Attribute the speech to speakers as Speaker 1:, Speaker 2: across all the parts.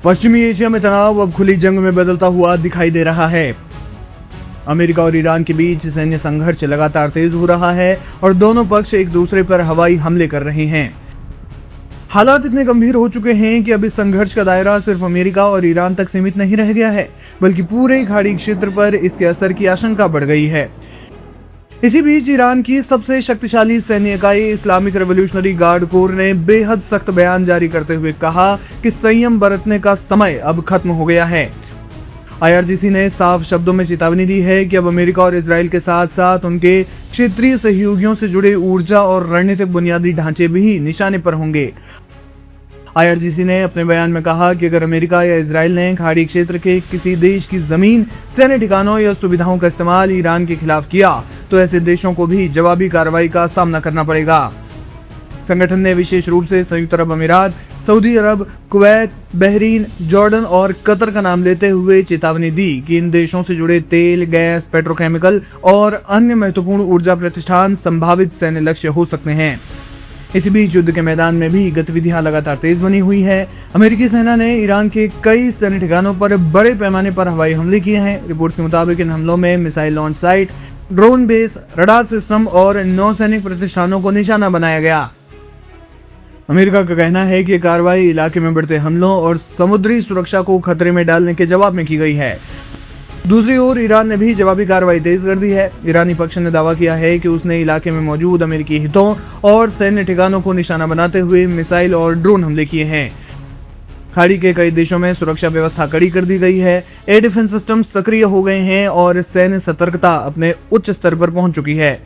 Speaker 1: पश्चिमी एशिया में तनाव अब खुली जंग में बदलता हुआ दिखाई दे रहा है। अमेरिका और ईरान के बीच सैन्य संघर्ष लगातार तेज हो रहा है और दोनों पक्ष एक दूसरे पर हवाई हमले कर रहे हैं। हालात इतने गंभीर हो चुके हैं कि अब इस संघर्ष का दायरा सिर्फ अमेरिका और ईरान तक सीमित नहीं रह गया है, बल्कि पूरे खाड़ी क्षेत्र पर इसके असर की आशंका बढ़ गई है। इसी बीच ईरान की सबसे शक्तिशाली सैन्य इकाई इस्लामिक रेवोल्यूशनरी गार्ड कोर ने बेहद सख्त बयान जारी करते हुए कहा कि संयम बरतने का समय अब खत्म हो गया है। IRGC ने साफ शब्दों में चेतावनी दी है कि अब अमेरिका और इजराइल के साथ साथ उनके क्षेत्रीय सहयोगियों से जुड़े ऊर्जा और रणनीतिक बुनियादी ढांचे भी निशाने पर होंगे। IRGC ने अपने बयान में कहा कि अगर अमेरिका या इजराइल ने खाड़ी क्षेत्र के किसी देश की जमीन, सैन्य ठिकानों या सुविधाओं का इस्तेमाल ईरान के खिलाफ किया तो ऐसे देशों को भी जवाबी कार्रवाई का सामना करना पड़ेगा। संगठन ने विशेष रूप से संयुक्त अरब अमीरात, सऊदी अरब, कुवैत, बहरीन, जॉर्डन और कतर का नाम लेते हुए चेतावनी दी कि इन देशों से जुड़े तेल, गैस, पेट्रोकेमिकल और अन्य महत्वपूर्ण ऊर्जा प्रतिष्ठान संभावित सैन्य लक्ष्य हो सकते हैं। इसी बीच युद्ध के मैदान में भी गतिविधियां लगातार तेज बनी हुई है। अमेरिकी सेना ने ईरान के कई सैन्य ठिकानों पर बड़े पैमाने पर हवाई हमले किए हैं। रिपोर्ट्स के मुताबिक इन हमलों में missile launch site, drone base, radar system और नौसैनिक प्रतिष्ठानों को निशाना बनाया गया। अमेरिका का कहना है कि कार्रवाई इलाके में बढ़ते हमलों और समुद्री सुरक्षा को खतरे में डालने के जवाब में की गई है। दूसरी ओर ईरान ने भी जवाबी कार्रवाई तेज कर दी है। ईरानी पक्ष ने दावा किया है कि उसने इलाके में मौजूद अमेरिकी हितों और सैन्य ठिकानों को निशाना बनाते हुए मिसाइल और ड्रोन हमले किए हैं। खाड़ी के कई देशों में सुरक्षा व्यवस्था कड़ी कर दी गई है। एयर डिफेंस सिस्टम सक्रिय हो गए हैं और सैन्य सतर्कता अपने उच्च स्तर पर पहुंच चुकी है।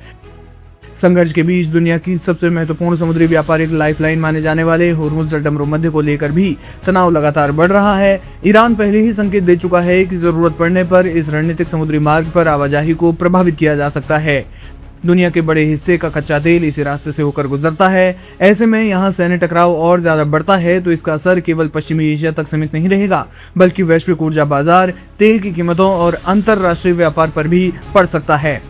Speaker 1: संघर्ष के बीच दुनिया की सबसे महत्वपूर्ण समुद्री व्यापारिक लाइफलाइन माने जाने वाले होर्मुज तटबंध मध्य को लेकर भी तनाव लगातार बढ़ रहा है। ईरान पहले ही संकेत दे चुका है कि जरूरत पड़ने पर इस रणनीतिक समुद्री मार्ग पर आवाजाही को प्रभावित किया जा सकता है। दुनिया के बड़े हिस्से का कच्चा तेल इसी रास्ते से होकर गुजरता है। ऐसे में यहाँ सैन्य टकराव और ज्यादा बढ़ता है तो इसका असर केवल पश्चिमी एशिया तक सीमित नहीं रहेगा, बल्कि वैश्विक ऊर्जा बाजार, तेल की कीमतों और अंतरराष्ट्रीय व्यापार पर भी पड़ सकता है।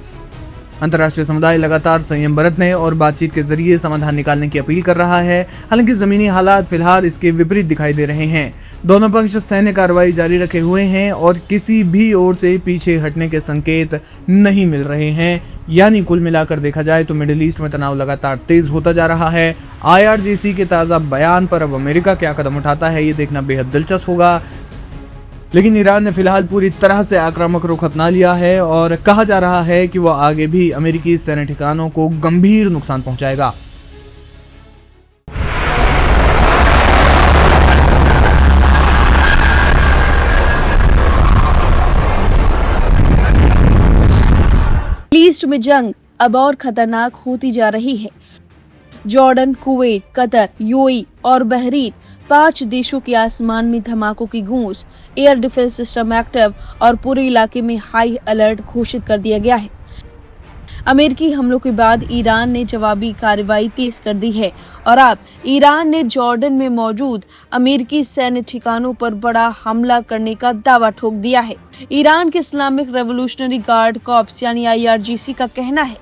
Speaker 1: अंतर्राष्ट्रीय समुदाय लगातार संयम बरतने और बातचीत के जरिए समाधान निकालने की अपील कर रहा है। हालांकि जमीनी हालात फिलहाल इसके विपरीत दिखाई दे रहे हैं। दोनों पक्ष सैन्य कार्रवाई जारी रखे हुए हैं और किसी भी ओर से पीछे हटने के संकेत नहीं मिल रहे हैं। यानी कुल मिलाकर देखा जाए तो मिडिल ईस्ट में तनाव लगातार तेज होता जा रहा है। IRGC के ताज़ा बयान पर अब अमेरिका क्या कदम उठाता है ये देखना बेहद दिलचस्प होगा। लेकिन ईरान ने फिलहाल पूरी तरह से आक्रामक रुख अपना लिया है और कहा जा रहा है कि वह आगे भी अमेरिकी सैन्य ठिकानों को गंभीर नुकसान पहुंचाएगा।
Speaker 2: मिडिल ईस्ट में जंग अब और खतरनाक होती जा रही है। जॉर्डन, कुवैत, कतर, UAE और बहरीन 5 देशों के आसमान में धमाकों की गूंज, एयर डिफेंस सिस्टम एक्टिव और पूरे इलाके में हाई अलर्ट घोषित कर दिया गया है। अमेरिकी हमलों के बाद ईरान ने जवाबी कार्रवाई तेज कर दी है और अब ईरान ने जॉर्डन में मौजूद अमेरिकी सैन्य ठिकानों पर बड़ा हमला करने का दावा ठोक दिया है। ईरान के इस्लामिक रेवोल्यूशनरी गार्ड कॉर्प्स यानी IRGC का कहना है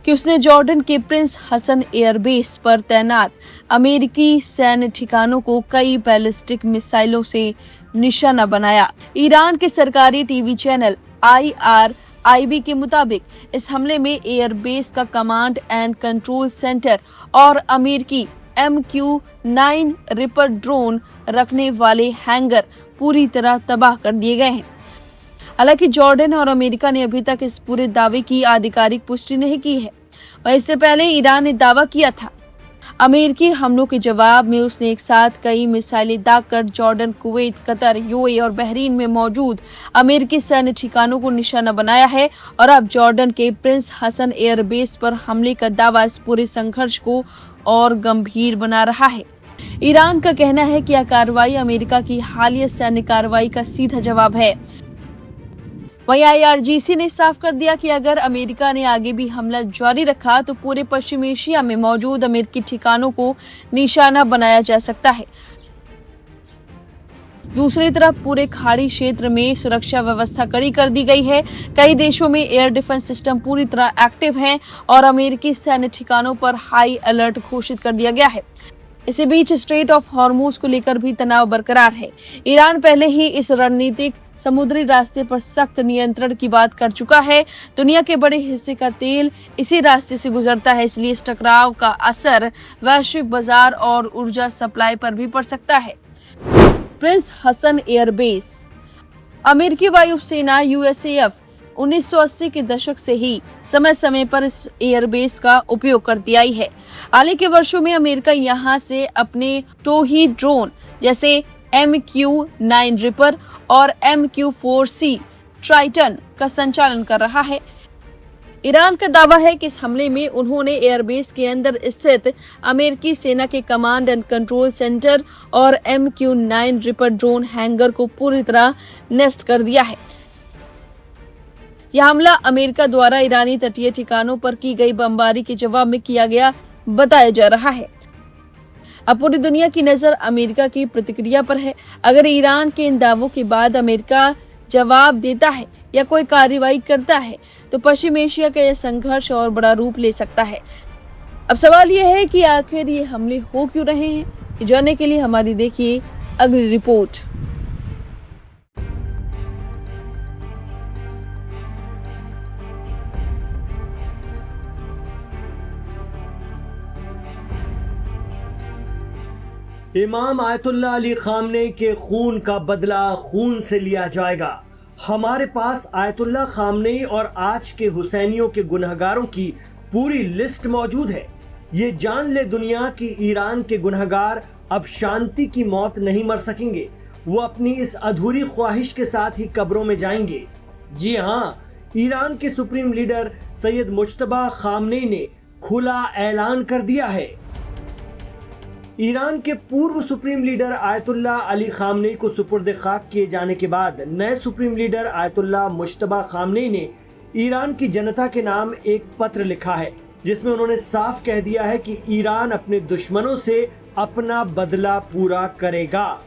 Speaker 2: कि उसने जॉर्डन के प्रिंस हसन एयरबेस पर तैनात अमेरिकी सैन्य ठिकानों को कई बैलिस्टिक मिसाइलों से निशाना बनाया। ईरान के सरकारी टीवी चैनल IRIB के मुताबिक इस हमले में एयरबेस का कमांड एंड कंट्रोल सेंटर और अमेरिकी MQ-9 रिपर ड्रोन रखने वाले हैंगर पूरी तरह तबाह कर दिए गए हैं। हालांकि जॉर्डन और अमेरिका ने अभी तक इस पूरे दावे की आधिकारिक पुष्टि नहीं की है। और इससे पहले ईरान ने दावा किया था अमेरिकी हमलों के जवाब में उसने एक साथ कई मिसाइलें दागकर जॉर्डन, कुवैत, कतर, UAE और बहरीन में मौजूद अमेरिकी सैन्य ठिकानों को निशाना बनाया है। और अब जॉर्डन के प्रिंस हसन एयरबेस पर हमले का दावा इस पूरे संघर्ष को और गंभीर बना रहा है। ईरान का कहना है कि यह कार्रवाई अमेरिका की हालिया सैन्य कार्रवाई का सीधा जवाब है। वहीं IRGC ने साफ कर दिया कि अगर अमेरिका ने आगे भी हमला जारी रखा तो पूरे पश्चिम एशिया में मौजूद अमेरिकी ठिकानों को निशाना बनाया जा सकता है। दूसरी तरफ पूरे खाड़ी क्षेत्र में सुरक्षा व्यवस्था कड़ी कर दी गई है। कई देशों में एयर डिफेंस सिस्टम पूरी तरह एक्टिव हैं और अमेरिकी सैन्य ठिकानों पर हाई अलर्ट घोषित कर दिया गया है। इसी बीच स्ट्रेट ऑफ हॉर्मूज को लेकर भी तनाव बरकरार है। ईरान पहले ही इस रणनीतिक समुद्री रास्ते पर सख्त नियंत्रण की बात कर चुका है। दुनिया के बड़े हिस्से का तेल इसी रास्ते से गुजरता है, इसलिए इस टकराव का असर वैश्विक बाजार और ऊर्जा सप्लाई पर भी पड़ सकता है। Prince Hassan airbase. अमेरिकी वायुसेना यूएसएएफ 1980 के दशक से ही समय समय पर इस एयरबेस का उपयोग करती आई है। हाल के वर्षों में अमेरिका यहां से अपने टोही ड्रोन जैसे MQ-9 रिपर और MQ-4C ट्राइटन का संचालन कर रहा है। ईरान का दावा है कि इस हमले में उन्होंने एयरबेस के अंदर स्थित अमेरिकी सेना के कमांड एंड कंट्रोल सेंटर और MQ-9 रिपर ड्रोन हैंगर को पूरी तरह नष्ट कर दिया है। यह हमला अमेरिका द्वारा ईरानी तटीय ठिकानों पर की गई बमबारी के जवाब में किया गया बताया जा रहा है। अब पूरी दुनिया की नजर अमेरिका की प्रतिक्रिया पर है। अगर ईरान के इन दावों के बाद अमेरिका जवाब देता है या कोई कार्रवाई करता है तो पश्चिम एशिया का यह संघर्ष और बड़ा रूप ले सकता है। अब सवाल यह है कि आखिर ये हमले हो क्यों रहे हैं? ये जानने के लिए हमारी देखिए अगली रिपोर्ट।
Speaker 3: इमाम आयतुल्लाह अली खामनेई के खून का बदला खून से लिया जाएगा। हमारे पास आयतुल्लाह खामनेई और आज के हुसैनियों के गुनहगारों की पूरी लिस्ट मौजूद है। ये जान ले दुनिया की ईरान के गुनहगार अब शांति की मौत नहीं मर सकेंगे। वो अपनी इस अधूरी ख्वाहिश के साथ ही कब्रों में जाएंगे। जी हाँ, ईरान के supreme leader Syed Mojtaba Khamenei ने खुला ऐलान कर दिया है। ईरान के पूर्व supreme leader Ayatollah Ali Khamenei को सुपुर्द खाक किए जाने के बाद नए supreme leader Ayatollah Mojtaba Khamenei Iran ईरान की जनता के नाम एक पत्र लिखा है, जिसमें उन्होंने साफ कह दिया है कि ईरान अपने दुश्मनों से अपना बदला पूरा करेगा।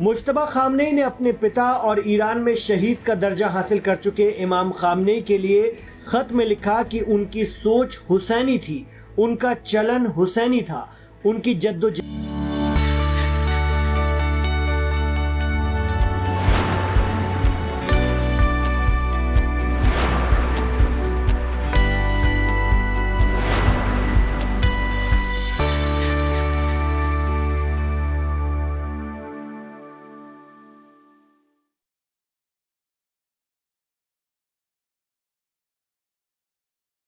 Speaker 3: मुज्तबा खामनेई ने अपने पिता और ईरान में शहीद का दर्जा हासिल कर चुके इमाम खामनेई के लिए खत में लिखा कि उनकी सोच हुसैनी थी, उनका चलन हुसैनी था, उनकी जद्दोजहद